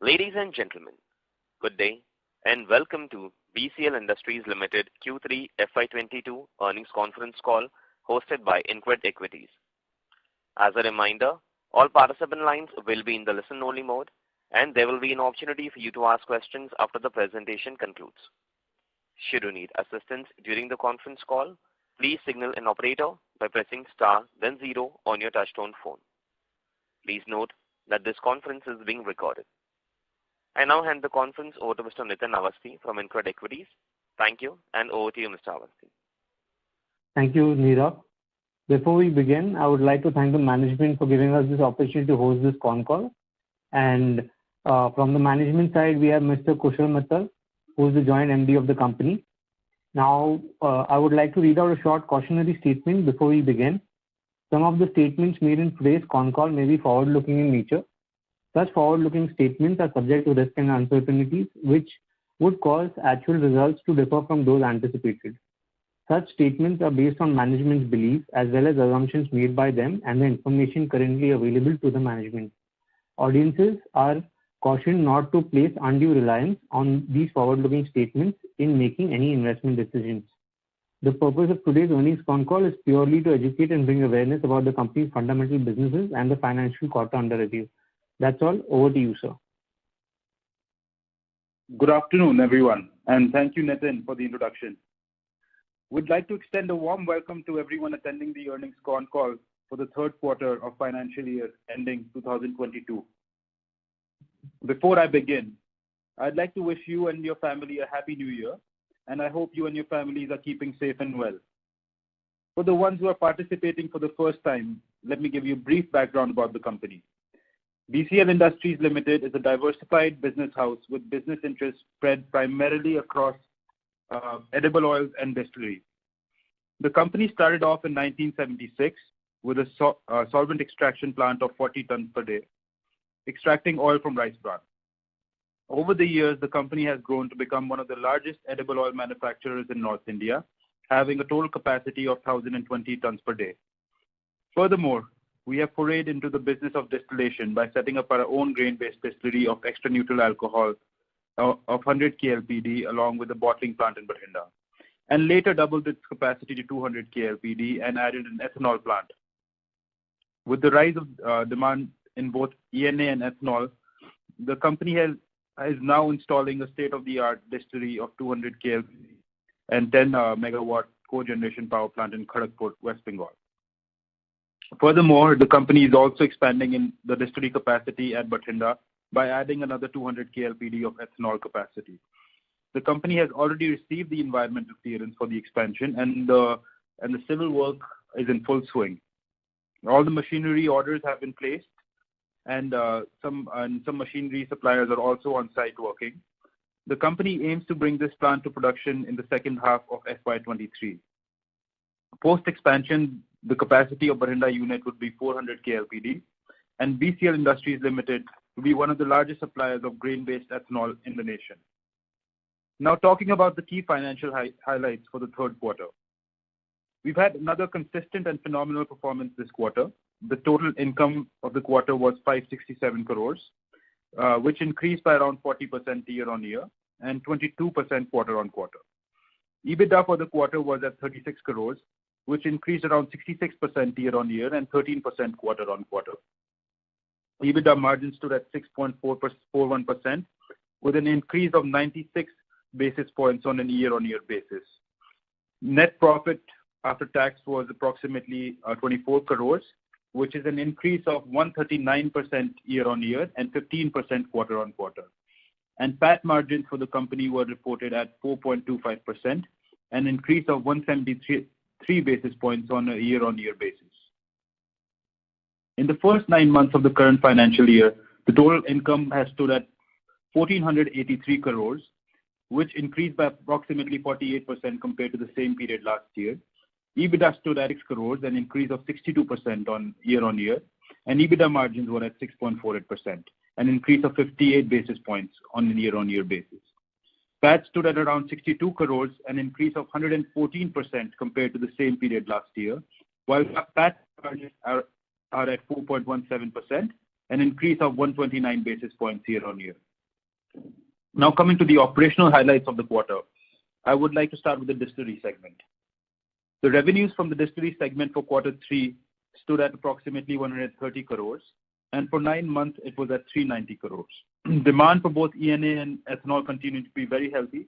Ladies and gentlemen, good day and welcome to BCL Industries Limited Q3FY22 Earnings Conference call hosted by InCred Equities. As a reminder, all participant lines will be in the listen-only mode and there will be an opportunity for you to ask questions after the presentation concludes. Should you need assistance during the conference call, please signal an operator by pressing star then 0 on your touchtone phone. Please note that this conference is being recorded. I now hand the conference over to Mr. Nitin Awasthi from InCred Equities. Thank you, and over to you, Mr. Awasthi. Thank you, Neera. Before we begin, I would like to thank the management for giving us this opportunity to host this con call. And from the management side, we have Mr. Kushal Mittal, who is the Joint MD of the company. Now, I would like to read out a short cautionary statement before we begin. Some of the statements made in today's con call may be forward-looking in nature. Such forward-looking statements are subject to risk and uncertainties, which would cause actual results to differ from those anticipated. Such statements are based on management's beliefs as well as assumptions made by them and the information currently available to the management. Audiences are cautioned not to place undue reliance on these forward-looking statements in making any investment decisions. The purpose of today's earnings con call is purely to educate and bring awareness about the company's fundamental businesses and the financial quarter under review. That's all. Over to you, sir. Good afternoon, everyone, and thank you, Nitin, for the introduction. We'd like to extend a warm welcome to everyone attending the earnings con call for the third quarter of financial year ending 2022. Before I begin, I'd like to wish you and your family a happy new year, and I hope you and your families are keeping safe and well. For the ones who are participating for the first time, let me give you a brief background about the company. BCL Industries Limited is a diversified business house with business interests spread primarily across edible oils and distillery. The company started off in 1976 with a solvent extraction plant of 40 tons per day, extracting oil from rice bran. Over the years, the company has grown to become one of the largest edible oil manufacturers in North India, having a total capacity of 1,020 tons per day. Furthermore, we have forayed into the business of distillation by setting up our own grain-based distillery of extra neutral alcohol of 100 KLPD along with a bottling plant in Bathinda, and later doubled its capacity to 200 KLPD and added an ethanol plant. With the rise of demand in both ENA and ethanol, the company is now installing a state-of-the-art distillery of 200 KLPD and 10 megawatt cogeneration power plant in Kharagpur, West Bengal. Furthermore, the company is also expanding in the distillery capacity at Bathinda by adding another 200 KLPD of ethanol capacity. The company has already received the environmental clearance for the expansion, and the civil work is in full swing. All the machinery orders have been placed, and some machinery suppliers are also on site working. The company aims to bring this plant to production in the second half of FY23. Post-expansion, the capacity of Bathinda unit would be 400 KLPD, and BCL Industries Limited will be one of the largest suppliers of grain-based ethanol in the nation. Now talking about the key financial highlights for the third quarter. We've had another consistent and phenomenal performance this quarter. The total income of the quarter was 567 crores, which increased by around 40% year-on-year and 22% quarter-on-quarter. EBITDA for the quarter was at 36 crores, which increased around 66% year-on-year and 13% quarter-on-quarter. EBITDA margin stood at 6.41% with an increase of 96 basis points on a year-on-year basis. Net profit after tax was approximately 24 crores, which is an increase of 139% year-on-year and 15% quarter-on-quarter. And PAT margins for the company were reported at 4.25%, an increase of 173 basis points on a year-on-year basis. In the first 9 months of the current financial year, the total income has stood at 1,483 crores, which increased by approximately 48% compared to the same period last year. EBITDA stood at 6 crores, an increase of 62% on year-on-year, and EBITDA margins were at 6.48%, an increase of 58 basis points on a year-on-year basis. PAT stood at around 62 crores, an increase of 114% compared to the same period last year, while PAT margins are at 4.17%, an increase of 129 basis points year-on-year. Now coming to the operational highlights of the quarter, I would like to start with the distillery segment. The revenues from the distillery segment for quarter 3 stood at approximately 130 crores, and for 9 months it was at 390 crores. Demand for both ENA and ethanol continued to be very healthy.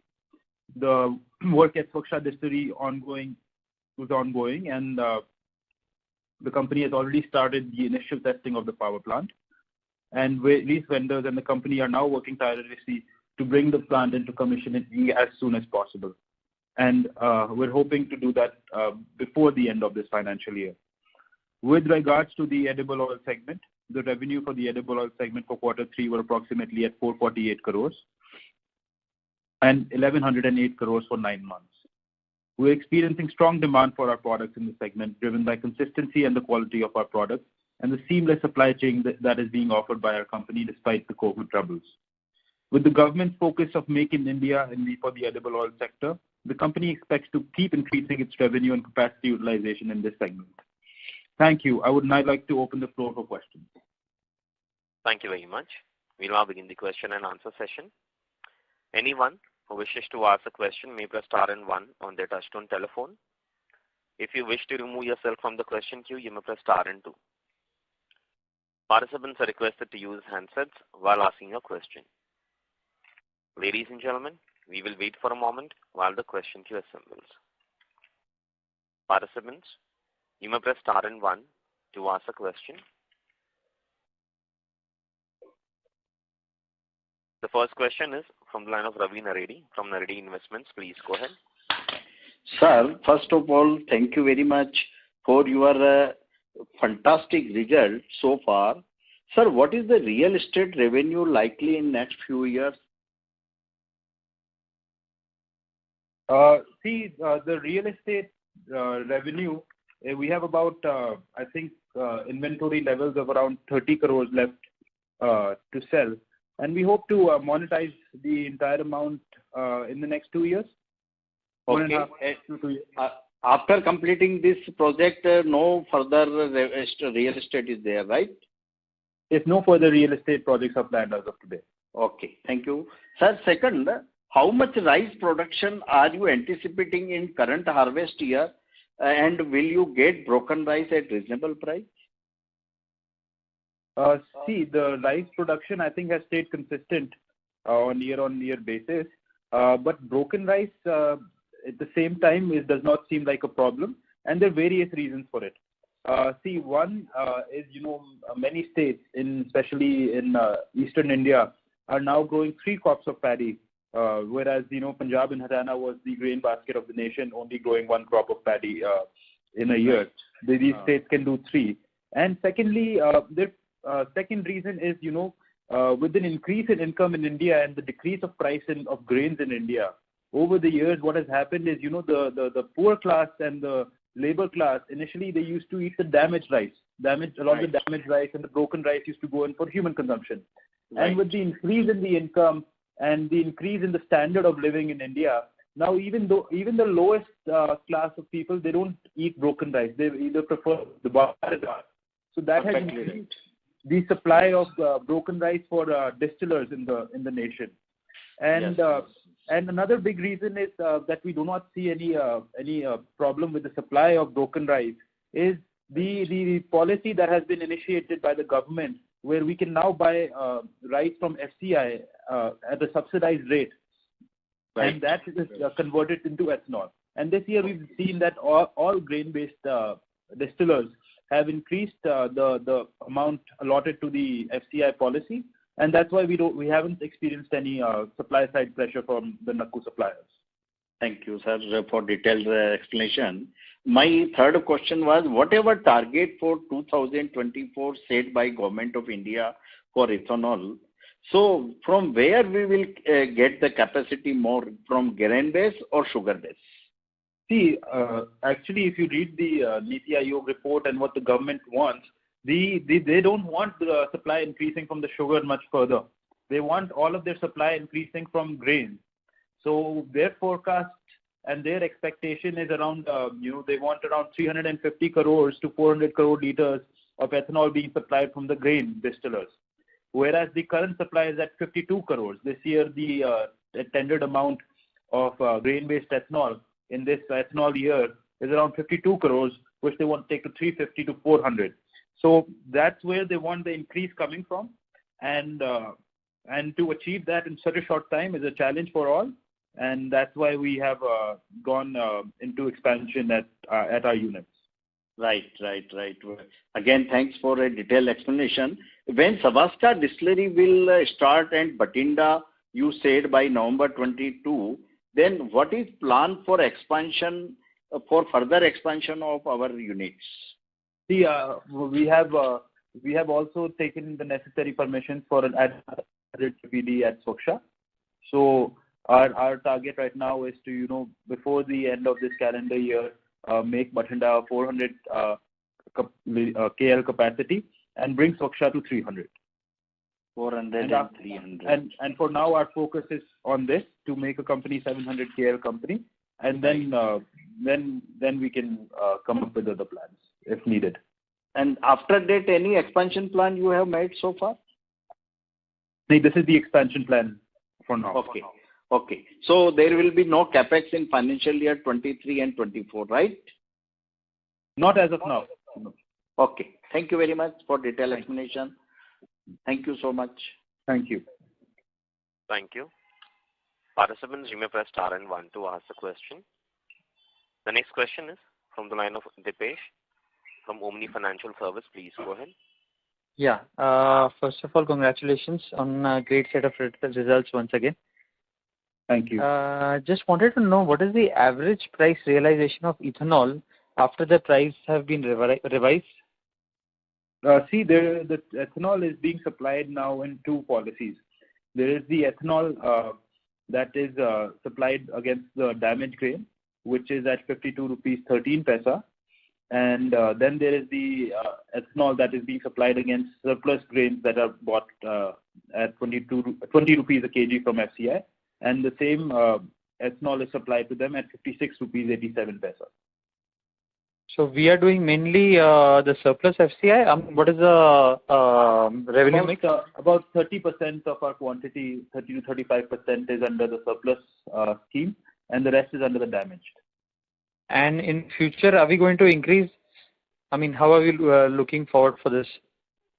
The work at Swaksha distillery was ongoing, and the company has already started the initial testing of the power plant. And these vendors and the company are now working tirelessly to bring the plant into commissioning as soon as possible. And we're hoping to do that before the end of this financial year. With regards to the edible oil segment, the revenue for the edible oil segment for quarter 3 were approximately at 448 crores and 1108 crores for 9 months. We're experiencing strong demand for our products in the segment, driven by consistency and the quality of our products and the seamless supply chain that is being offered by our company despite the COVID troubles. With the government's focus of Make in India for the edible oil sector, the company expects to keep increasing its revenue and capacity utilization in this segment. Thank you. I would now like to open the floor for questions. Thank you very much. We'll now begin the question and answer session. Anyone who wishes to ask a question may press star and 1 on their touchtone telephone. If you wish to remove yourself from the question queue, you may press star and 2. Participants are requested to use handsets while asking a question. Ladies and gentlemen, we will wait for a moment while the question queue assembles. Participants, you may press star and 1 to ask a question. The first question is from the line of Ravi Naredi from Naredi Investments. Please go ahead. Sir, first of all, thank you very much for your fantastic result so far. Sir, what is the real estate revenue likely in next few years? The real estate revenue, we have about, inventory levels of around 30 crores left to sell. And we hope to monetize the entire amount in the next 2 years. Okay. 2 years. After completing this project, no further real estate is there, right? Yes, no further real estate projects are planned as of today. Okay, thank you. Sir, second, how much rice production are you anticipating in current harvest year, and will you get broken rice at reasonable price? The rice production I think has stayed consistent on year basis, but broken rice at the same time does not seem like a problem, and there are various reasons for it. One is many states, especially in eastern India, are now growing 3 crops of paddy, whereas Punjab and Haryana was the grain basket of the nation, only growing 1 crop of paddy in a year. These states can do 3. And secondly, the second reason is with an increase in income in India and the decrease of price of grains in India, over the years what has happened is the poor class and the labor class, initially they used to eat the damaged rice. The damaged rice and the broken rice used to go in for human consumption. Right. And with the increase in the income and the increase in the standard of living in India, now even the lowest class of people, they don't eat broken rice. They either prefer the bar. So that has increased the supply of broken rice for distillers in the nation. And yes. And another big reason is that we do not see any problem with the supply of broken rice is the policy that has been initiated by the government, where we can now buy rice from FCI at a subsidized rate, right. And that is converted into ethanol. And this year we've seen that all grain-based distillers have increased the amount allotted to the FCI policy, and that's why we haven't experienced any supply side pressure from the NACU suppliers. Thank you, sir, for detailed explanation. My third question was, whatever target for 2024 set by Government of India for ethanol, so from where we will get the capacity more, from grain base or sugar base? Actually, if you read the Niti Aayog report and what the government wants, they don't want the supply increasing from the sugar much further. They want all of their supply increasing from grain. So their forecast and their expectation is around, they want around 350 crores to 400 crore liters of ethanol being supplied from the grain distillers. whereas the current supply is at 52 crores. This year, the tendered amount of grain-based ethanol in this ethanol year is around 52 crores, which they want to take to 350 to 400. So that's where they want the increase coming from, and to achieve that in such a short time is a challenge for all, and that's why we have gone into expansion at our units. Right. Again, thanks for a detailed explanation. When Sabaska distillery will start and Bathinda, you said by November 22, then what is plan for expansion, for further expansion of our units? See, we have also taken the necessary permissions for an added PD at Soksha. So our target right now is to, before the end of this calendar year, make Bathinda 400 KL capacity and bring Soksha to 300. 400 and 300. And for now, our focus is on this, to make a company 700 KL company, and then we can come up with other plans if needed. And after that, any expansion plan you have made so far? See, this is the expansion plan for now. Okay. So there will be no capex in financial year 23 and 24, right? Not as of now. No. Okay. Thank you very much for detailed explanation. Thank you so much. Thank you. Thank you. Participants, you may press star and 1 to ask the question. The next question is from the line of Dipesh from Omni Financial Service. Please go ahead. Yeah. First of all, congratulations on a great set of results once again. Thank you. Just wanted to know what is the average price realization of ethanol after the price have been revised? See, the ethanol is being supplied now in two policies. There is the ethanol that is supplied against the damaged grain, which is at 52 rupees 13 paisa. And then there is the ethanol that is being supplied against surplus grains that are bought at 20 rupees a kg from FCI. And the same ethanol is supplied to them at 56 rupees 87 paisa. So we are doing mainly the surplus FCI. What is the revenue mix? About 30% of our quantity, 30 to 35% is under the surplus scheme, and the rest is under the damaged. And in future, are we going to increase? I mean, how are we looking forward for this?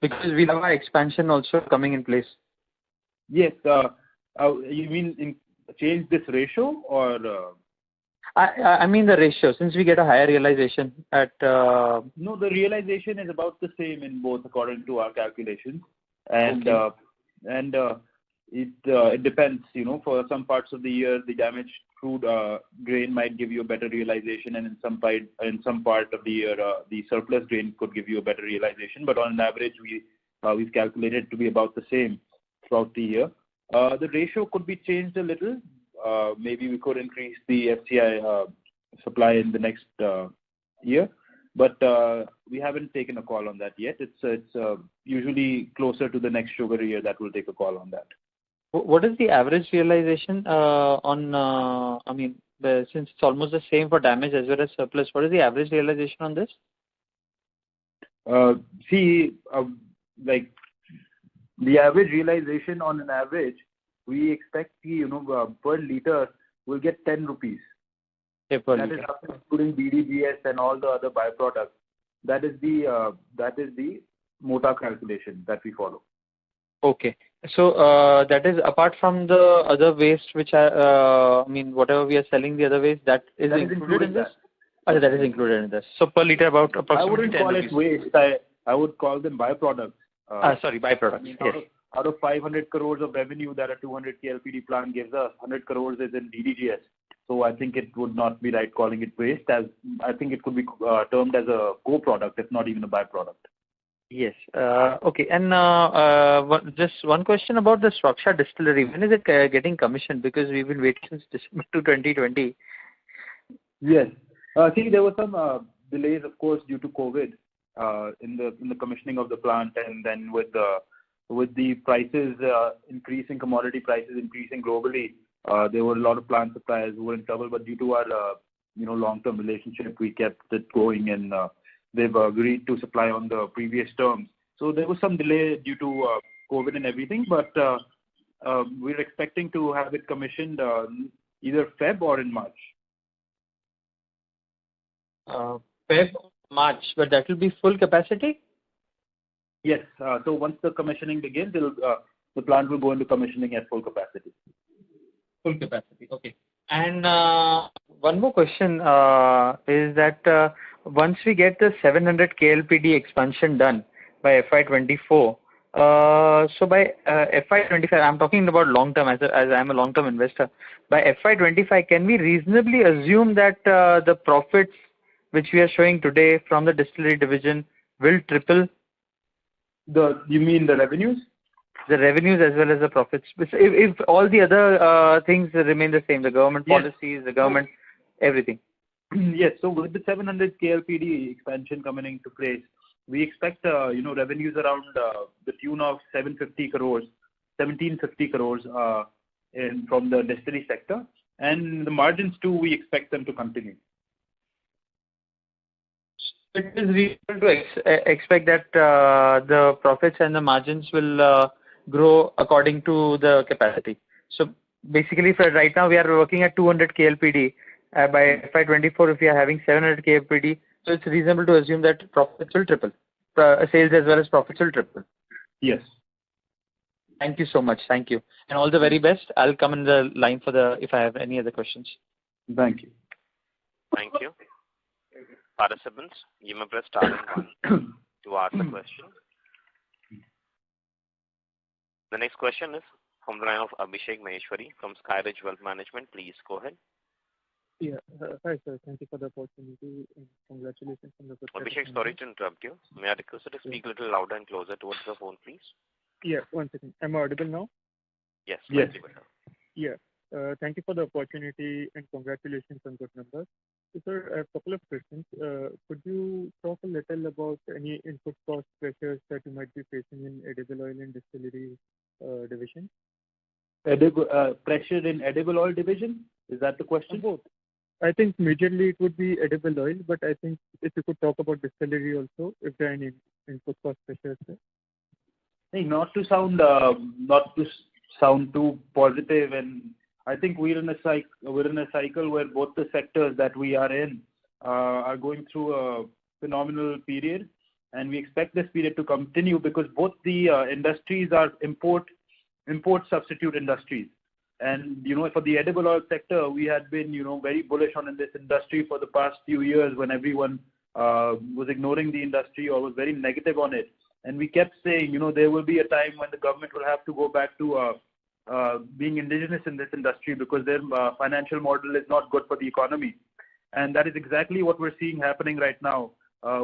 Because we have our expansion also coming in place. Yes. You mean change this ratio or? I mean the ratio, since we get a higher realization at... No, the realization is about the same in both according to our calculations. And it depends, for some parts of the year, the damaged crude grain might give you a better realization, and in some part of the year, the surplus grain could give you a better realization. But on an average, we've calculated to be about the same throughout the year. The ratio could be changed a little. Maybe we could increase the FCI supply in the next year, but we haven't taken a call on that yet. It's usually closer to the next sugar year that we'll take a call on that. What is the average realization since it's almost the same for damage as well as surplus, what is the average realization on this? The average realization on an average, we expect per liter we'll get 10 rupees. Okay, per that liter. Is after including BDGS and all the other byproducts. That is the MOTA calculation that we follow. Okay. So that is apart from the other waste, which whatever we are selling the other waste, that is included in this? That is included in this. So per liter about approximately 10 I wouldn't call it waste. I would call them byproducts. Byproducts. Yes. Out of 500 crores of revenue that a 200 KLPD plant gives us, 100 crores is in DDGS. So I think it would not be right calling it waste, as I think it could be termed as a co-product, if not even a byproduct. Yes. Okay. And just one question about the Soksha distillery. When is it getting commissioned? Because we've been waiting since December 2020. Yes. See, there were some delays, of course, due to COVID in the commissioning of the plant, and then with the prices increasing, commodity prices increasing globally, there were a lot of plant suppliers who were in trouble. But due to our long-term relationship, we kept it going, and they've agreed to supply on the previous terms. So there was some delay due to COVID and everything, but we're expecting to have it commissioned either Feb or in March. Feb, March, but that will be full capacity? Yes. So once the commissioning begins, the plant will go into commissioning at full capacity. Full capacity, okay. And one more question is that once we get the 700 KLPD expansion done by FY24, so by FY25, I'm talking about long term as I'm a long term investor. By FY25, can we reasonably assume that the profits which we are showing today from the distillery division will triple? You mean the revenues? The revenues as well as the profits. If all the other things remain the same, the government policies, the government, everything. Yes. So with the 700 KLPD expansion coming into place, we expect revenues around the tune of 1750 crores from the distillery sector, and the margins too, we expect them to continue. It is reasonable to expect that the profits and the margins will grow according to the capacity. So basically, for right now, we are working at 200 KLPD. By FY24, if we are having 700 KLPD, so it's reasonable to assume that profits will triple. Sales as well as profits will triple. Yes. Thank you so much. Thank you. And all the very best. I'll come in the line if I have any other questions. Thank you. Thank you. Participants, you may press star and 1 to ask a question. The next question is from the line of Abhishek Maheshwari from Skyridge Wealth Management. Please go ahead. Yeah. Hi, sir. Thank you for the opportunity and congratulations on the good. Abhishek, sorry to interrupt you. May I request you to speak a little louder and closer towards the phone, please? Yeah, 1 second. Am I audible now? Yes. Yes. Yeah. Thank you for the opportunity and congratulations on good numbers. So, sir, I have a couple of questions. Could you talk a little about any input cost pressures that you might be facing in edible oil and distillery division? Pressure in edible oil division? Is that the question? Both. I think majorly it would be edible oil, but I think if you could talk about distillery also, if there are any input cost pressures there. Hey, not to sound too positive, and I think we're in a cycle where both the sectors that we are in are going through a phenomenal period, and we expect this period to continue because both the industries are import substitute industries. And for the edible oil sector, we had been very bullish on in this industry for the past few years when everyone was ignoring the industry or was very negative on it. And we kept saying, there will be a time when the government will have to go back to being indigenous in this industry because their financial model is not good for the economy. And that is exactly what we're seeing happening right now.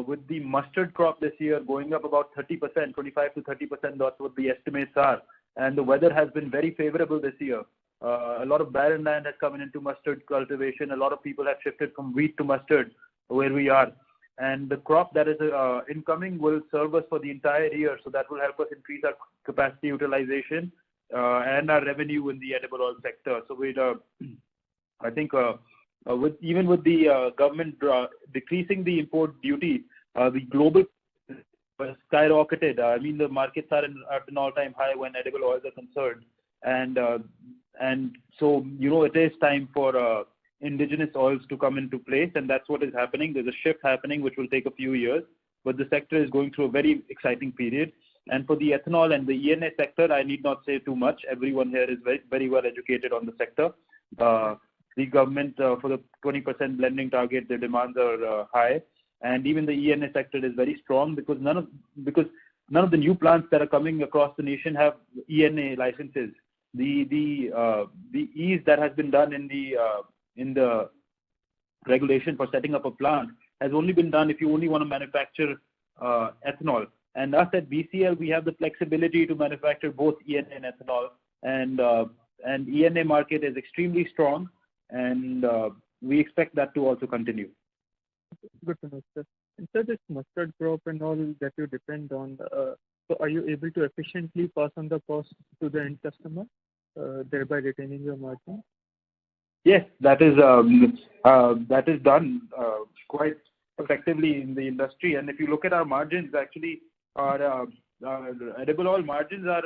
With the mustard crop this year going up about 30%, 25 to 30%, that's what the estimates are. And the weather has been very favorable this year. A lot of barren land has come into mustard cultivation. A lot of people have shifted from wheat to mustard where we are. And the crop that is incoming will serve us for the entire year. So that will help us increase our capacity utilization and our revenue in the edible oil sector. So I think even with the government decreasing the import duty, the global skyrocketed. I mean, the markets are at an all-time high when edible oils are concerned. And so, it is time for indigenous oils to come into place, and that's what is happening. There's a shift happening, which will take a few years, but the sector is going through a very exciting period. And for the ethanol and the ENA sector, I need not say too much. Everyone here is very, very well educated on the sector. The government, for the 20% blending target, their demands are high. And even the ENA sector is very strong because none of the new plants that are coming across the nation have ENA licenses. The ease that has been done in the regulation for setting up a plant has only been done if you only want to manufacture ethanol. And us at BCL, we have the flexibility to manufacture both ENA and ethanol. And ENA market is extremely strong, and we expect that to also continue. Good to know, sir. And sir, this mustard crop and all that you depend on, so are you able to efficiently pass on the cost to the end customer, thereby retaining your margin? Yes, that is done quite effectively in the industry. And if you look at our margins, actually, our edible oil margins are,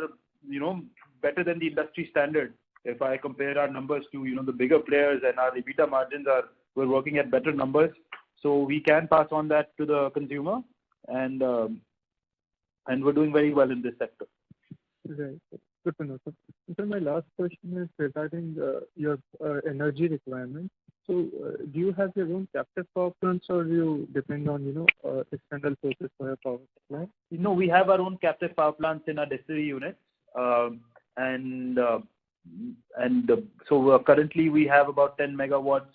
better than the industry standard. If I compare our numbers to, the bigger players, and our EBITDA margins we're working at better numbers. So we can pass on that to the consumer, and we're doing very well in this sector. Right. Good to know, sir. So my last question is regarding your energy requirements. So do you have your own captive power plants, or do you depend on, external sources for your power supply? No, we have our own captive power plants in our distillery units. So currently we have about 10 megawatts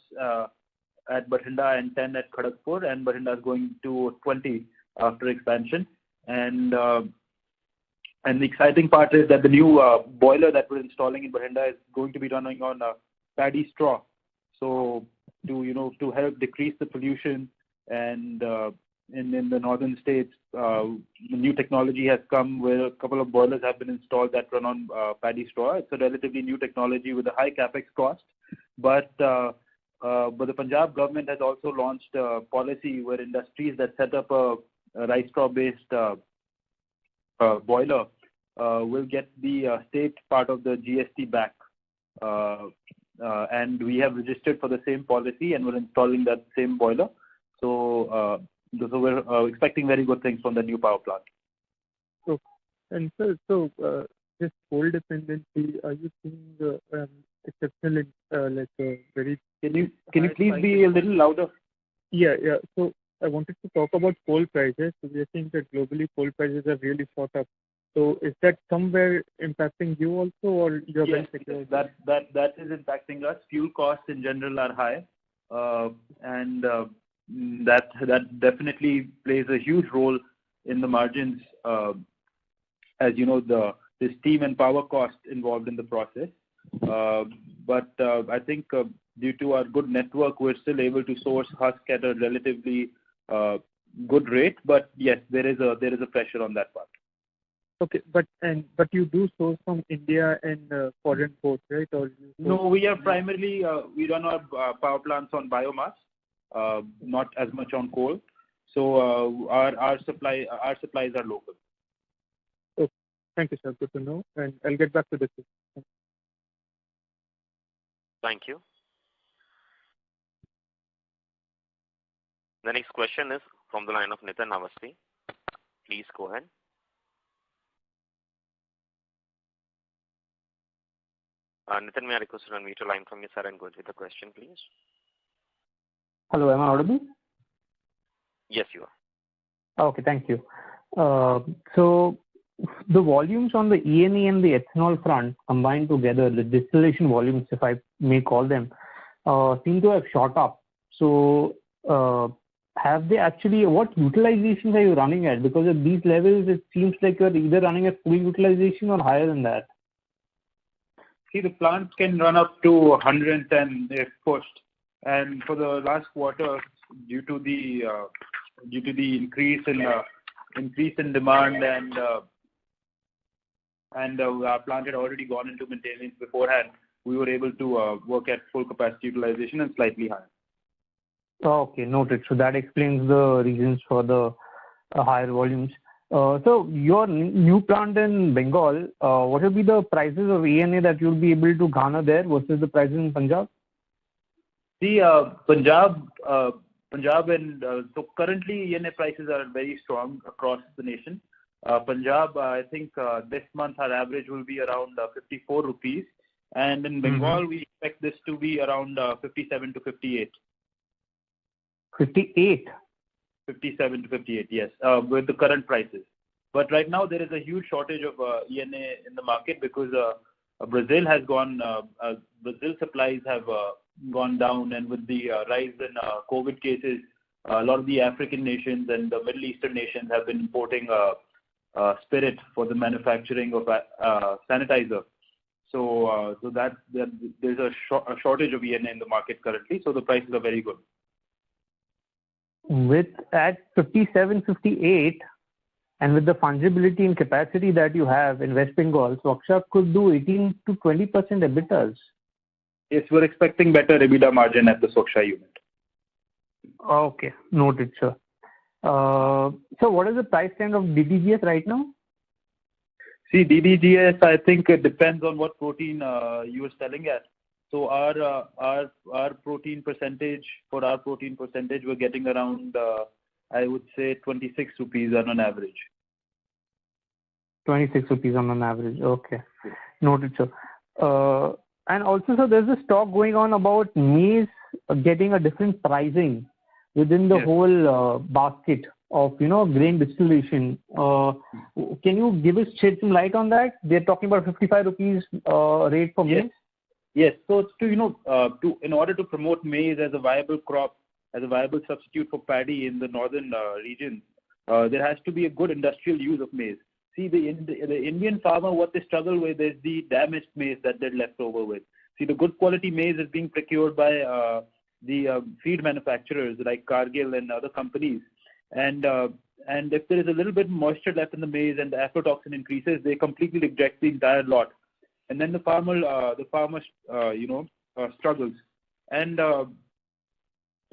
at Bathinda and 10 at Kharagpur, and Bathinda is going to 20 after expansion. And the exciting part is that the new boiler that we're installing in Bathinda is going to be running on paddy straw. So to help decrease the pollution, and in the northern states, the new technology has come where a couple of boilers have been installed that run on paddy straw. It's a relatively new technology with a high capex cost, but the Punjab government has also launched a policy where industries that set up a rice straw based boiler will get the state part of the GST back. And we have registered for the same policy, and we're installing that same boiler. So we're expecting very good things from the new power plant. Okay. And so this coal dependency, are you seeing exceptional, very? Can you please be a little louder? Yeah. So I wanted to talk about coal prices. So we are seeing that globally coal prices have really shot up. So is that somewhere impacting you also, or you're well secure? That is impacting us. Fuel costs in general are high, and that definitely plays a huge role in the margins. As you know, the steam and power cost involved in the process. But I think due to our good network, we're still able to source husk at a relatively good rate. But yes, there is a pressure on that part. Okay, but you do source from India and foreign ports, right? Or no, we are primarily we run our power plants on biomass, not as much on coal. So our supplies are local. Okay, thank you, sir. Good to know, and I'll get back to this. Thank you. The next question is from the line of Nitin Awasthi. Please go ahead. Nitin, may I request you to unmute your line from your side and go with the question, please? Hello, am I audible? Yes, you are. Okay, thank you. So the volumes on the ENA and the ethanol front combined together, the distillation volumes, if I may call them, seem to have shot up. So have they actually, what utilizations are you running at? Because at these levels, it seems like you're either running at full utilization or higher than that. See, the plant can run up to 110 if pushed, and for the last quarter, due to the increase in demand, and our plant had already gone into maintenance beforehand, we were able to work at full capacity utilization and slightly higher. Okay, noted. So that explains the reasons for the higher volumes. So your new plant in Bengal, what will be the prices of ENA that you'll be able to garner there versus the prices in Punjab? See, Punjab and so currently ENA prices are very strong across the nation. Punjab, I think this month our average will be around 54 rupees, and in Bengal we expect this to be around 57 to 58. 58? 57 to 58, yes, with the current prices. But right now there is a huge shortage of ENA in the market because Brazil supplies have gone down, and with the rise in COVID cases, a lot of the African nations and the Middle Eastern nations have been importing spirit for the manufacturing of sanitizer. So that there's a shortage of ENA in the market currently, so the prices are very good. With at 57, 58, and with the fungibility and capacity that you have in West Bengal, Swaksha could do 18 to 20% EBITDAs. Yes, we're expecting better EBITDA margin at the Swaksha unit. Okay, noted, sir. So what is the price trend of DDGS right now? See, DDGS, I think it depends on what protein you are selling at. So our protein percentage, we're getting around, I would say 26 rupees on an average. 26 rupees on an average. Okay. Noted, sir. And also, sir, there's a talk going on about maize getting a different pricing within the whole basket of, grain distillation. Can you shed some light on that? They're talking about 55 rupees rate for maize. Yes. So in order to promote maize as a viable crop, as a viable substitute for paddy in the northern regions, there has to be a good industrial use of maize. See, the Indian farmer, what they struggle with is the damaged maize that they're left over with. See, the good quality maize is being procured by the feed manufacturers like Cargill and other companies. And if there is a little bit moisture left in the maize and the aflatoxin increases, they completely reject the entire lot. And then the farmer struggles. And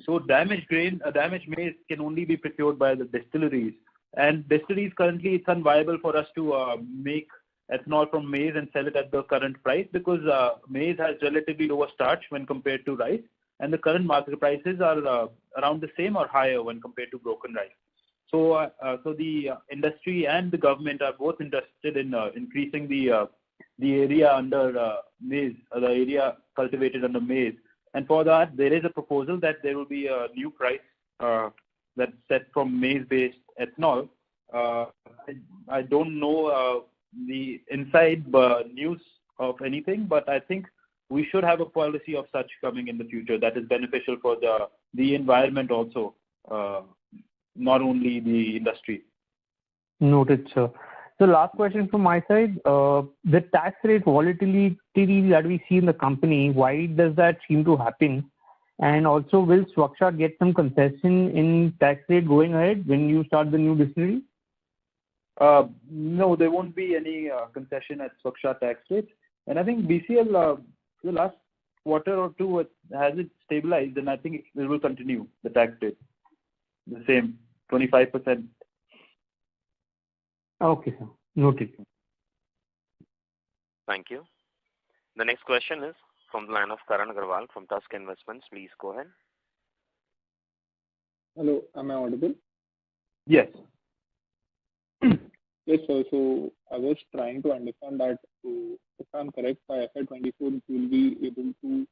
so damaged maize can only be procured by the distilleries. And distilleries currently, it's unviable for us to make ethanol from maize and sell it at the current price because maize has relatively lower starch when compared to rice, and the current market prices are around the same or higher when compared to broken rice. So the industry and the government are both interested in increasing the area under maize, the area cultivated under maize. And for that, there is a proposal that there will be a new price that's set from maize-based ethanol. I don't know the inside news of anything, but I think we should have a policy of such coming in the future that is beneficial for the environment also, not only the industry. Noted, sir. So last question from my side. The tax rate volatility that we see in the company, why does that seem to happen? And also, will Swaksha get some concession in tax rate going ahead when you start the new distillery? No, there won't be any concession at Swaksha tax rate. And I think BCL, the last quarter or two, has it stabilized, and I think it will continue, the tax rate. The same, 25%. Okay, sir. Noted. Thank you. The next question is from the line of Karan Agarwal from Tusk Investments. Please go ahead. Hello, am I audible? Yes. Yes, sir. So I was trying to understand that if I'm correct, by FY24, you will be able to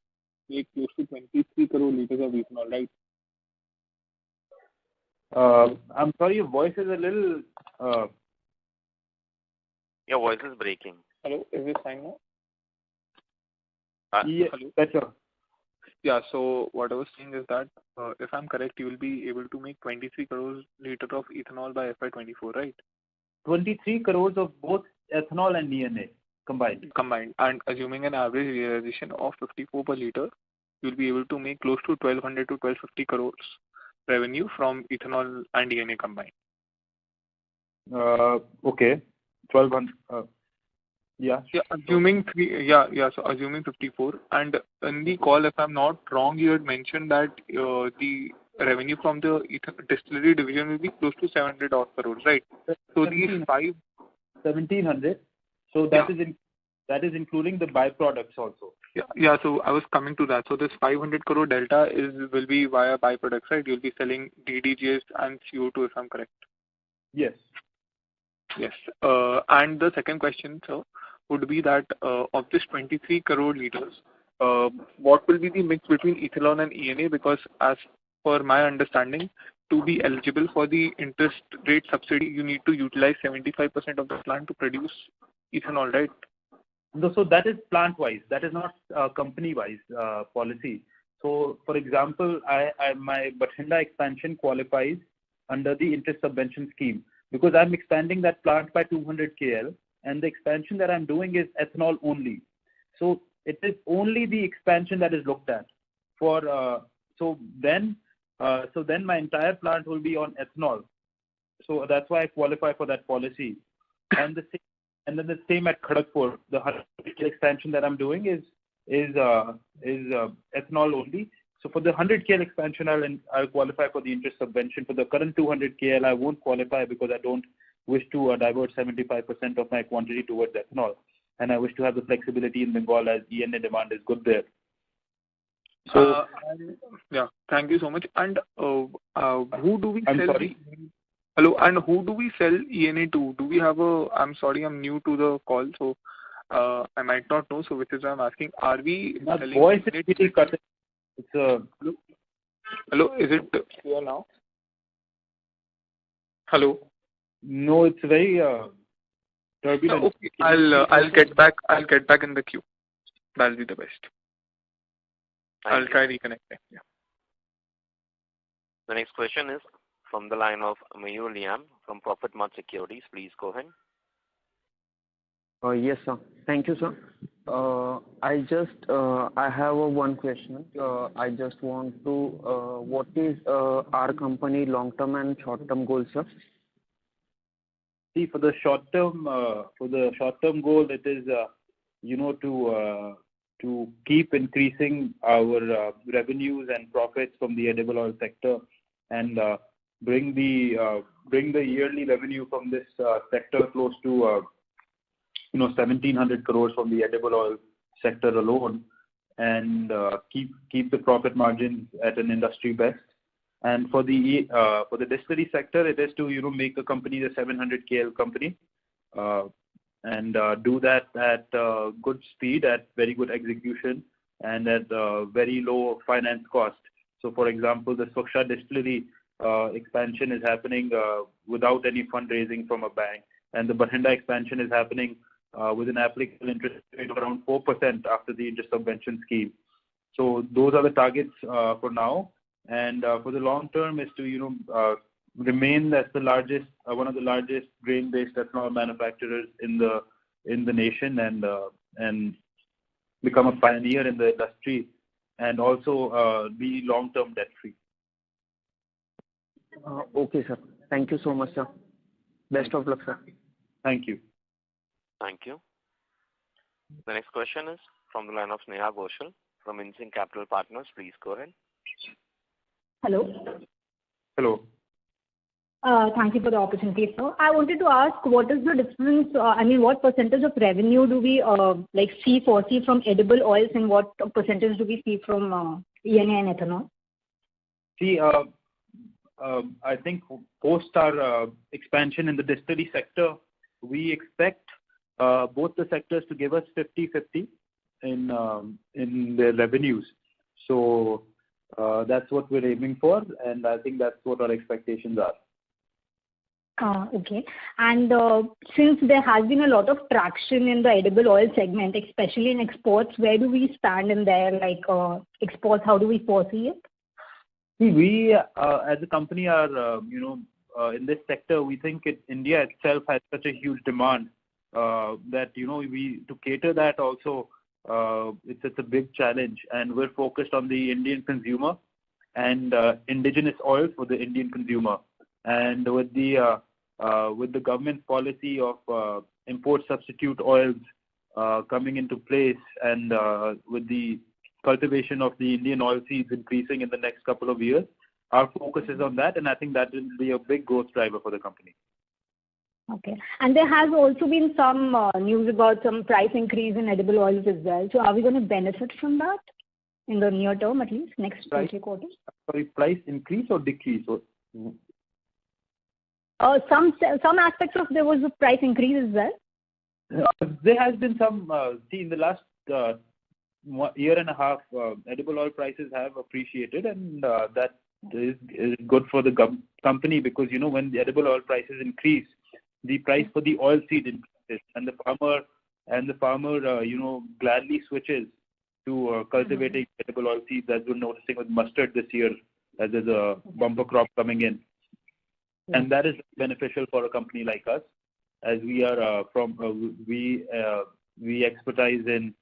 make close to 23 crore liters of ethanol, right? I'm sorry, your voice is a little... Your voice is breaking. Hello, is this fine now? Yes, hello? better. Yeah, so what I was saying is that if I'm correct, you will be able to make 23 crores liters of ethanol by FY24, right? 23 crores of both ethanol and ENA combined. And assuming an average realization of 54 per liter, you will be able to make close to 1200 to 1250 crores revenue from ethanol and ENA combined. Okay. 1200. Yeah. Yeah, assuming so assuming 54. And in the call, if I'm not wrong, you had mentioned that the revenue from the distillery division will be close to 700 odd crores, right? So these 1700. So that is including the byproducts also. Yeah. So I was coming to that. So this 500 crore delta will be via byproducts, right? You'll be selling DDGS and CO2, if I'm correct. Yes. Yes. And the second question, sir, would be that of this 23 crore liters, what will be the mix between ethanol and ENA? Because as per my understanding, to be eligible for the interest rate subsidy, you need to utilize 75% of the plant to produce ethanol, right? No, so that is plant-wise. That is not company-wise policy. So, for example, my Bathinda expansion qualifies under the interest subvention scheme because I'm expanding that plant by 200 KL, and the expansion that I'm doing is ethanol only. So it is only the expansion that is looked at. So then my entire plant will be on ethanol. So that's why I qualify for that policy. And then the same at Kharagpur. The 100 KL expansion that I'm doing is ethanol only. So for the 100 KL expansion, I'll qualify for the interest subvention. For the current 200 KL, I won't qualify because I don't wish to divert 75% of my quantity towards ethanol, and I wish to have the flexibility in Bengal as ENA demand is good there. So, yeah, thank you so much. And who do we I'm sell? sorry? Hello, and who do we sell ENA to? Do we have a? I'm sorry, I'm new to the call, so I might not know. So which is why I'm asking: are we selling? Voice is really cutting. It's Hello, is it clear now? Hello. No, it's very turbulent. Okay, I'll get back. I'll get back in the queue. That'll be the best. I'll try reconnecting. Yeah. The next question is from the line of Mayur Liam from Profit Mart Securities. Please go ahead. Yes, sir. Thank you, sir. I have one question. I just want to, what is our company long-term and short-term goals, sir? See, for the short-term goal, it is, to keep increasing our revenues and profits from the edible oil sector, and bring the yearly revenue from this sector close to 1,700 crores from the edible oil sector alone, and keep the profit margins at an industry best. And for the distillery sector, it is to make the company a 700 KL company, and do that at good speed, at very good execution, and at very low finance cost. So, for example, the Suksha distillery expansion is happening without any fundraising from a bank, and the Bathinda expansion is happening with an applicable interest rate of around 4% after the interest subvention scheme. So those are the targets for now, and for the long term is to remain as the largest, one of the largest grain-based ethanol manufacturers in the nation, and become a pioneer in the industry, and also be long-term debt-free. Okay, sir. Thank you so much, sir. Best of luck, sir. Thank you. Thank you. The next question is from the line of Sneha Ghoshal from Insync Capital Partners. Please go ahead. Hello. Hello. Thank you for the opportunity, sir. I wanted to ask, what is the difference, what percentage of revenue do we foresee from edible oils, and what percentage do we see from ENA and ethanol? See, I think post our expansion in the distillery sector, we expect both the sectors to give us 50-50 in their revenues. So that's what we're aiming for, and I think that's what our expectations are. Okay. And since there has been a lot of traction in the edible oil segment, especially in exports, where do we stand in there? Exports, how do we foresee it? See, we as a company are, in this sector, we think India itself has such a huge demand that, to cater that also, it's a big challenge, and we're focused on the Indian consumer and indigenous oil for the Indian consumer. And with the government policy of import substitute oils coming into place, and with the cultivation of the Indian oil seeds increasing in the next couple of years, our focus is on that, and I think that will be a big growth driver for the company. Okay. And there has also been some news about some price increase in edible oils as well. So are we going to benefit from that in the near term, at least next 2-3 quarters? Sorry, price increase or decrease? Some aspects of there was a price increase as well. There has been some. In the last year and a half, edible oil prices have appreciated, and that is good for the company, because when the edible oil prices increase, the price for the oil seed increases, and the farmer gladly switches to cultivating edible oil seeds, as we're noticing with mustard this year, as there's a bumper crop coming in. And that is beneficial for a company like us, as we are we expertise in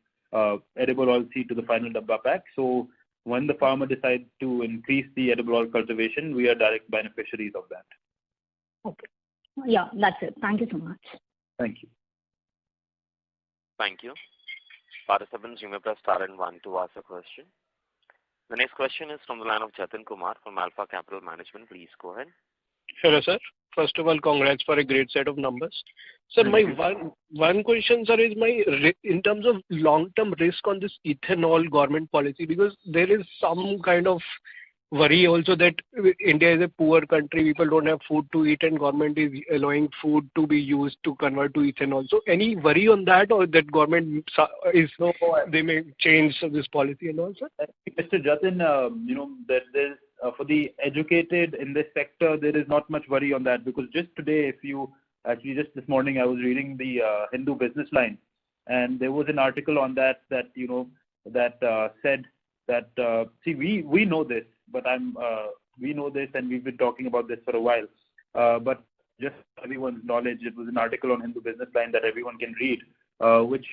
edible oil seed to the final dabba pack. So when the farmer decides to increase the edible oil cultivation, we are direct beneficiaries of that. Okay. Yeah, that's it. Thank you so much. Thank you. Thank you. Participants, you may press star and 1 to ask a question. The next question is from the line of Jatin Kumar from Alpha Capital Management. Please go ahead. Hello, sir. First of all, congrats for a great set of numbers. Sir, my one question, sir, is in terms of long-term risk on this ethanol government policy, because there is some kind of worry also that India is a poor country, people don't have food to eat, and government is allowing food to be used to convert to ethanol. So any worry on that, or that government is they may change this policy and all, sir? Mr. Jatin, that there's for the educated in this sector, there is not much worry on that, because just today, just this morning, I was reading the Hindu Business Line, and there was an article on that said that we know this, but we know this, and we've been talking about this for a while. But just for everyone's knowledge, it was an article on Hindu Business Line that everyone can read, which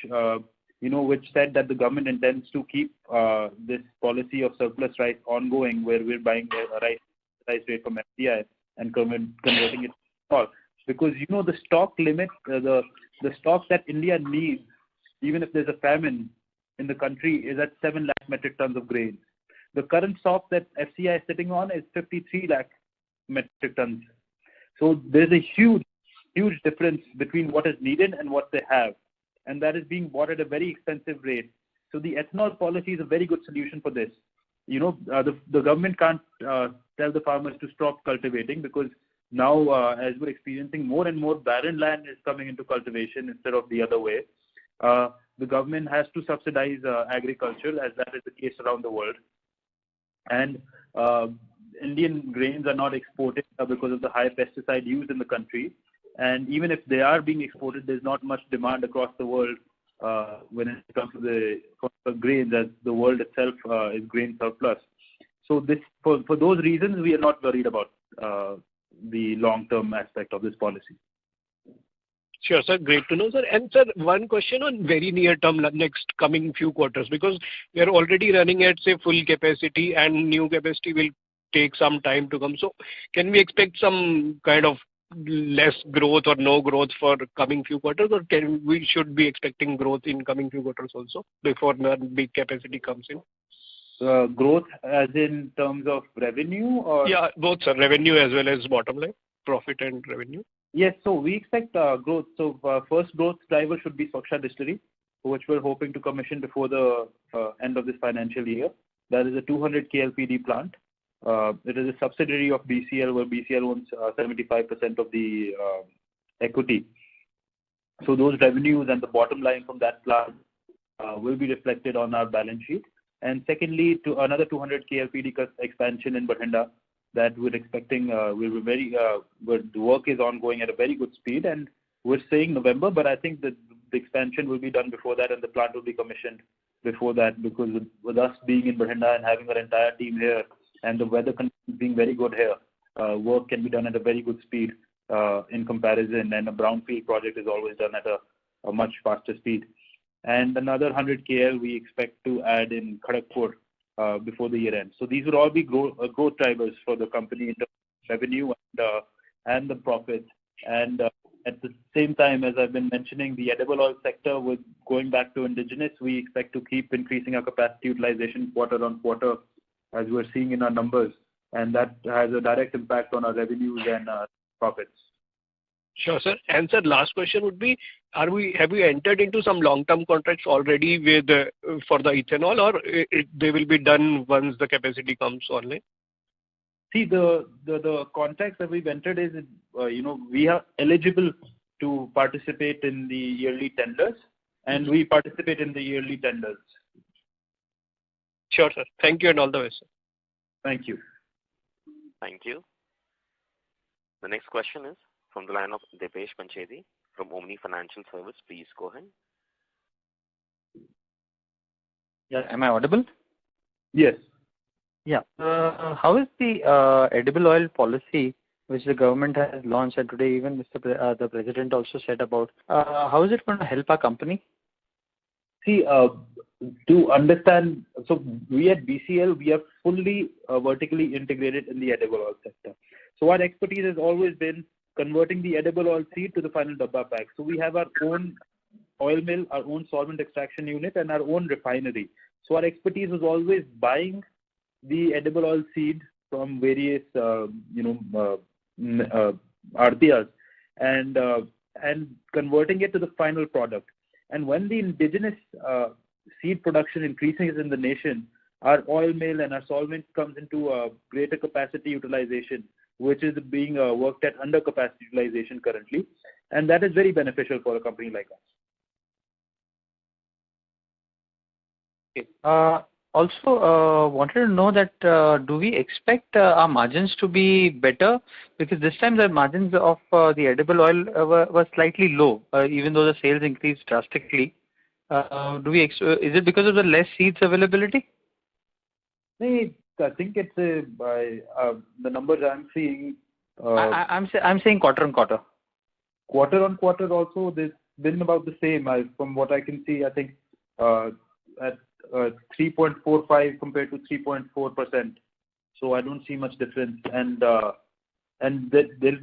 said that the government intends to keep this policy of surplus rice ongoing, where we're buying rice rate from FCI and converting it to all. Because the stock limit, the stock that India needs, even if there's a famine in the country, is at 7 lakh metric tons of grain. The current stock that FCI is sitting on is 53 lakh metric tons. So there's a huge difference between what is needed and what they have, and that is being bought at a very expensive rate. So the ethanol policy is a very good solution for this. The government can't tell the farmers to stop cultivating, because now, as we're experiencing, more and more barren land is coming into cultivation instead of the other way. The government has to subsidize agriculture, as that is the case around the world. And Indian grains are not exported because of the high pesticide used in the country. And even if they are being exported, there's not much demand across the world when it comes to the grains, as the world itself is grain surplus. So for those reasons, we are not worried about the long-term aspect of this policy. Sure, sir. Great to know, sir. And sir, one question on very near term, next coming few quarters, because we are already running at, say, full capacity, and new capacity will take some time to come. So can we expect some kind of less growth or no growth for coming few quarters, or we should be expecting growth in coming few quarters also before the big capacity comes in? Growth as in terms of revenue, or? Yeah, both, sir. Revenue as well as bottom line, profit and revenue. Yes, so we expect growth. So first growth driver should be Soksha Distillery, which we're hoping to commission before the end of this financial year. That is a 200 KLPD plant. It is a subsidiary of BCL, where BCL owns 75% of the equity. So those revenues and the bottom line from that plant will be reflected on our balance sheet. And secondly, to another 200 KLPD expansion in Bathinda, that we're expecting. The work is ongoing at a very good speed, and we're saying November, but I think that the expansion will be done before that, and the plant will be commissioned before that, because with us being in Bathinda and having our entire team here, and the weather conditions being very good here, work can be done at a very good speed in comparison, and a brownfield project is always done at a much faster speed. And another 100 KL we expect to add in Kharagpur before the year end. So these would all be growth drivers for the company in terms of revenue and the profits. And at the same time, as I've been mentioning, the edible oil sector, with going back to indigenous, we expect to keep increasing our capacity utilization quarter on quarter, as we're seeing in our numbers, and that has a direct impact on our revenues and profits. Sure, sir. And sir, last question would be, have we entered into some long-term contracts already for the ethanol, or they will be done once the capacity comes online? See, the contracts that we've entered is, we are eligible to participate in the yearly tenders, and we participate in the yearly tenders. Sure, sir. Thank you, and all the best, sir. Thank you. Thank you. The next question is from the line of Dipesh Panchedi from Omni Financial Service. Please go ahead. Yeah, am I audible? Yes. Yeah. How is the edible oil policy which the government has launched, and today even the President also said about, how is it going to help our company? See, to understand, so we at BCL, we are fully vertically integrated in the edible oil sector. So our expertise has always been converting the edible oil seed to the final dabba pack. So we have our own oil mill, our own solvent extraction unit, and our own refinery. So our expertise was always buying the edible oil seed from various, artiyas and converting it to the final product. And when the indigenous seed production increases in the nation, our oil mill and our solvent comes into greater capacity utilization, which is being worked at under capacity utilization currently, and that is very beneficial for a company like us. Okay. Also, wanted to know that do we expect our margins to be better? Because this time the margins of the edible oil were slightly low, even though the sales increased drastically. Is it because of the less seeds availability? I think it's by the numbers I'm seeing. I'm saying quarter on quarter. Quarter on quarter also, they've been about the same. From what I can see, I think at 3.45 compared to 3.4%. So I don't see much difference, and there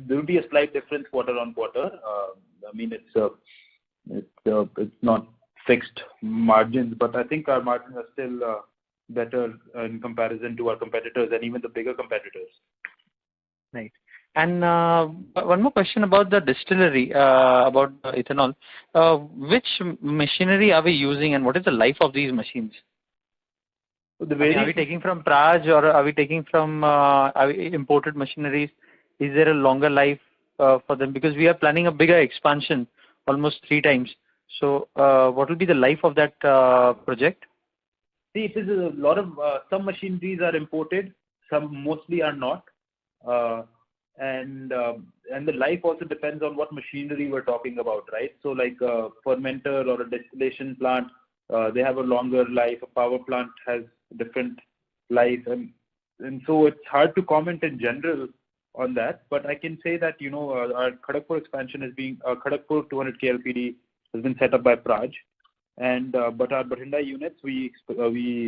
will be a slight difference quarter on quarter. I mean, it's not fixed margins, but I think our margins are still better in comparison to our competitors and even the bigger competitors. Right. And one more question about the distillery, about ethanol. Which machinery are we using, and what is the life of these machines? Are we taking from Praj, or are we taking from imported machineries? Is there a longer life for them? Because we are planning a bigger expansion, almost 3 times. So what will be the life of that project? See, it is a lot of some machineries are imported, some mostly are not. And the life also depends on what machinery we're talking about, right? So like a fermenter or a distillation plant, they have a longer life. A power plant has different life, and so it's hard to comment in general on that. But I can say that our Kharagpur expansion is being Kharagpur 200 KLPD has been set up by Praj, and but our Bathinda units we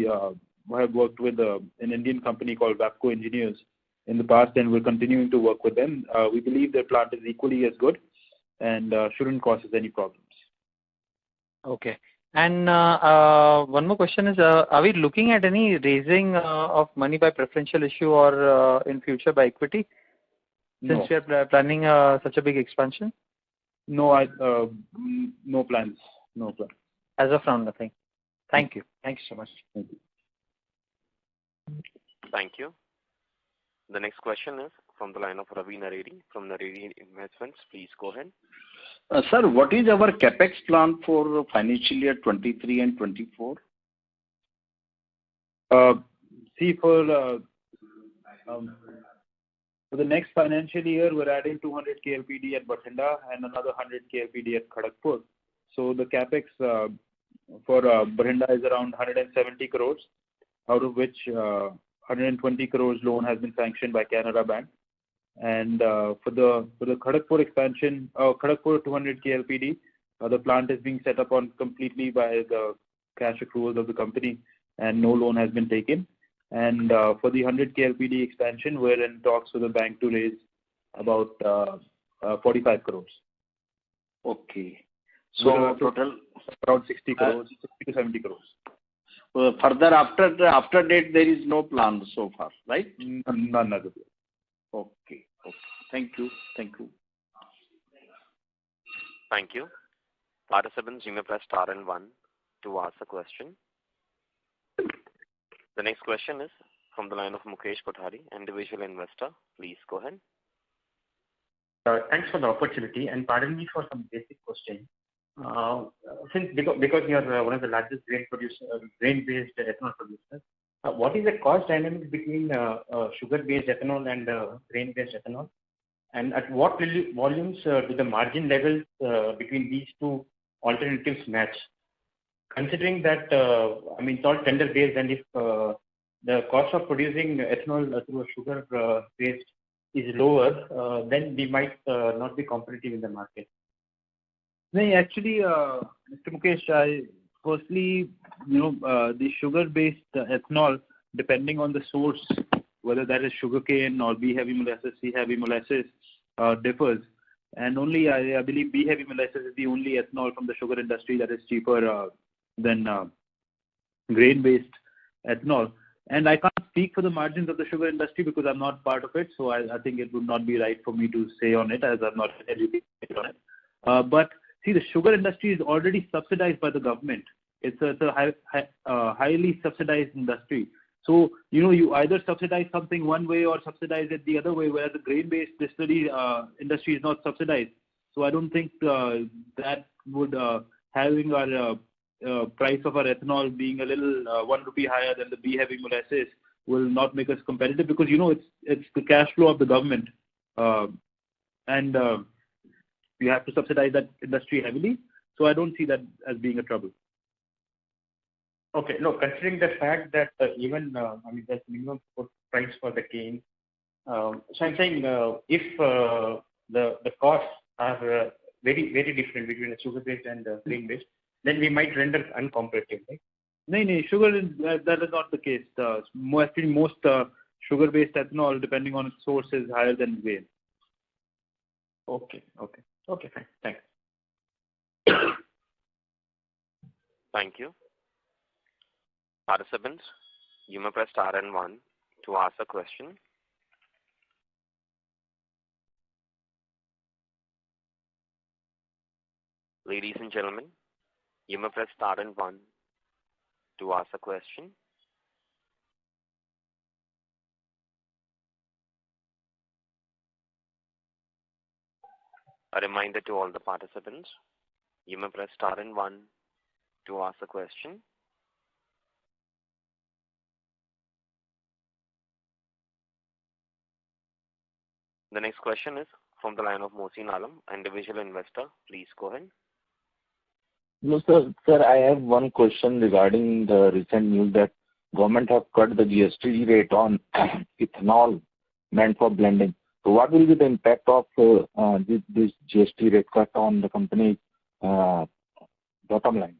have worked with an Indian company called Vapco Engineers in the past, and we're continuing to work with them. We believe their plant is equally as good and shouldn't cause us any problems. Okay. And one more question is, are we looking at any raising of money by preferential issue or in future by equity? Since we are planning such a big expansion? No, no plans. No plans. As of now, nothing. Thank you. Thank you so much. Thank you. Thank you. The next question is from the line of Ravi Naredi from Naredi Investments. Please go ahead. Sir, what is our capex plan for financial year 23 and 24? See, for the next financial year, we're adding 200 KLPD at Bathinda and another 100 KLPD at Kharagpur. So the capex for Bathinda is around 170 crores, out of which 120 crores loan has been sanctioned by Canara Bank. And for the Kharagpur expansion, Kharagpur 200 KLPD, the plant is being set up on completely by the cash accruals of the company, and no loan has been taken. And for the 100 KLPD expansion, we're in talks with the bank to raise about 45 crores. Okay. So total around 60 crores, 60 to 70 crores. Further after that, there is no plan so far, right? None other. Okay. Okay. Thank you. Thank you. Thank you. Participants, you may press star and 1 to ask a question. The next question is from the line of Mukesh Kothari, individual investor. Please go ahead. Thanks for the opportunity, and pardon me for some basic question. Because you are one of the largest grain-based ethanol producers, what is the cost dynamics between sugar-based ethanol and grain-based ethanol? And at what volumes do the margin levels between these two alternatives match? Considering that, it's all tender-based, and if the cost of producing ethanol through a sugar-based is lower, then we might not be competitive in the market. No, actually, Mr. Mukesh, firstly, the sugar-based ethanol, depending on the source, whether that is sugarcane or B-heavy molasses, C-heavy molasses, differs. And only, I believe, B-heavy molasses is the only ethanol from the sugar industry that is cheaper than grain-based ethanol. And I can't speak for the margins of the sugar industry because I'm not part of it, so I think it would not be right for me to say on it as I'm not educated on it. But see, the sugar industry is already subsidized by the government. It's a highly subsidized industry. So, you either subsidize something one way or subsidize it the other way, whereas the grain-based distillery industry is not subsidized. So I don't think that would, having our price of our ethanol being a little 1 rupee higher than the B-heavy molasses will not make us competitive because, it's the cash flow of the government. And we have to subsidize that industry heavily. So I don't see that as being a trouble. Okay. No, considering the fact that even, there's minimum price for the cane. So I'm saying if the costs are very, very different between the sugar-based and grain-based, then we might render uncompetitive, right? No, sugar that is not the case. Most sugar-based ethanol, depending on its source, is higher than grain. Okay, fine. Thanks. Thank you. Participants, you may press star and 1 to ask a question. Ladies and gentlemen, you may press star and 1 to ask a question. A reminder to all the participants, you may press star and 1 to ask a question. The next question is from the line of Mohsin Alam, individual investor. Please go ahead. No, sir. Sir, I have one question regarding the recent news that government have cut the GST rate on ethanol meant for blending. So what will be the impact of this GST rate cut on the company bottom line?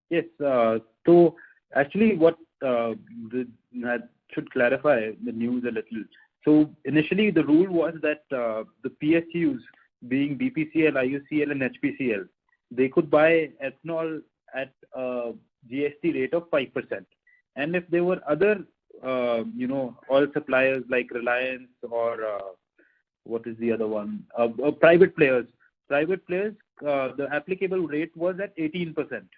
Yes. So actually what that should clarify the news a little. So initially the rule was that the PSUs being BPCL, IUCL and HPCL, they could buy ethanol at a GST rate of 5%. And if there were other, oil suppliers like Reliance or what is the other one? Private players, the applicable rate was at 18%.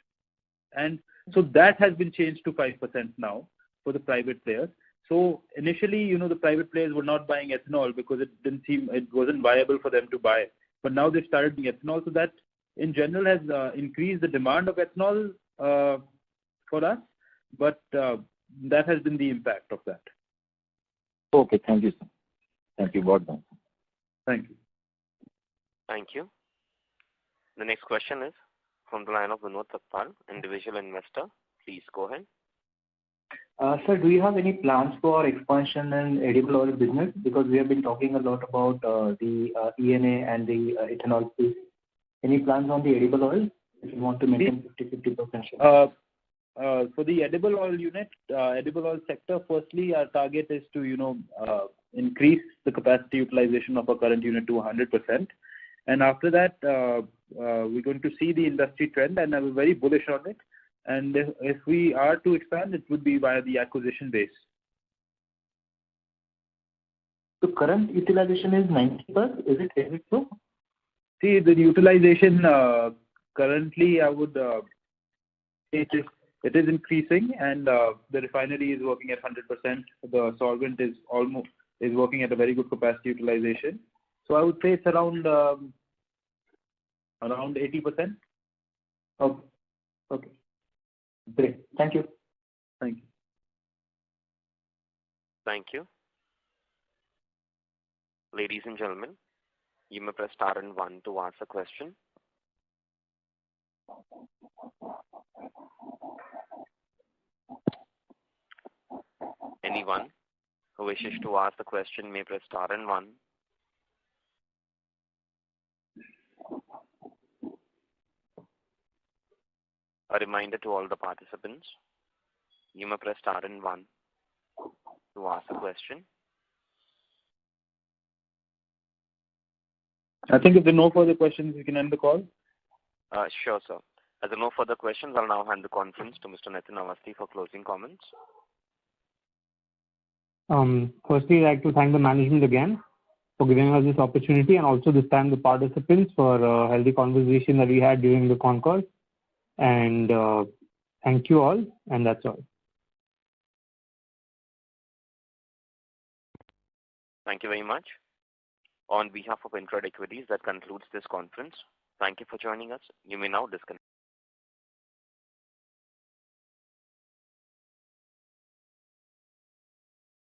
And so that has been changed to 5% now for the private players. So initially, the private players were not buying ethanol because it wasn't viable for them to buy. But now they started buying ethanol, so that in general has increased the demand of ethanol for us. But that has been the impact of that. Okay, thank you, sir. Thank you. Well done. Thank you. Thank you. The next question is from the line of Vinod Tappal, individual investor. Please go ahead. Sir, do you have any plans for expansion in edible oil business? Because we have been talking a lot about the ENA and the ethanol space. Any plans on the edible oil if you want to maintain 50% share? For the edible oil sector, firstly, our target is to, increase the capacity utilization of our current unit to 100%. And after that, we're going to see the industry trend, and I'm very bullish on it. And if we are to expand, it would be via the acquisition base. So current utilization is 90%. Is it so? See, the utilization currently, I would say it is increasing, and the refinery is working at 100%. The solvent is working at a very good capacity utilization. So I would say it's around 80%. Okay. Great. Thank you. Thank you. Thank you. Ladies and gentlemen, you may press star and 1 to ask a question. Anyone who wishes to ask a question may press star and 1. A reminder to all the participants, you may press star and 1 to ask a question. I think if there are no further questions, we can end the call. Sure, sir. As there are no further questions, I'll now hand the conference to Mr. Nitin Awasthi for closing comments. Firstly, I'd like to thank the management again for giving us this opportunity, and also this time the participants for a healthy conversation that we had during the con call. And thank you all, and that's all. Thank you very much. On behalf of InCred Equities, that concludes this conference. Thank you for joining us. You may now disconnect.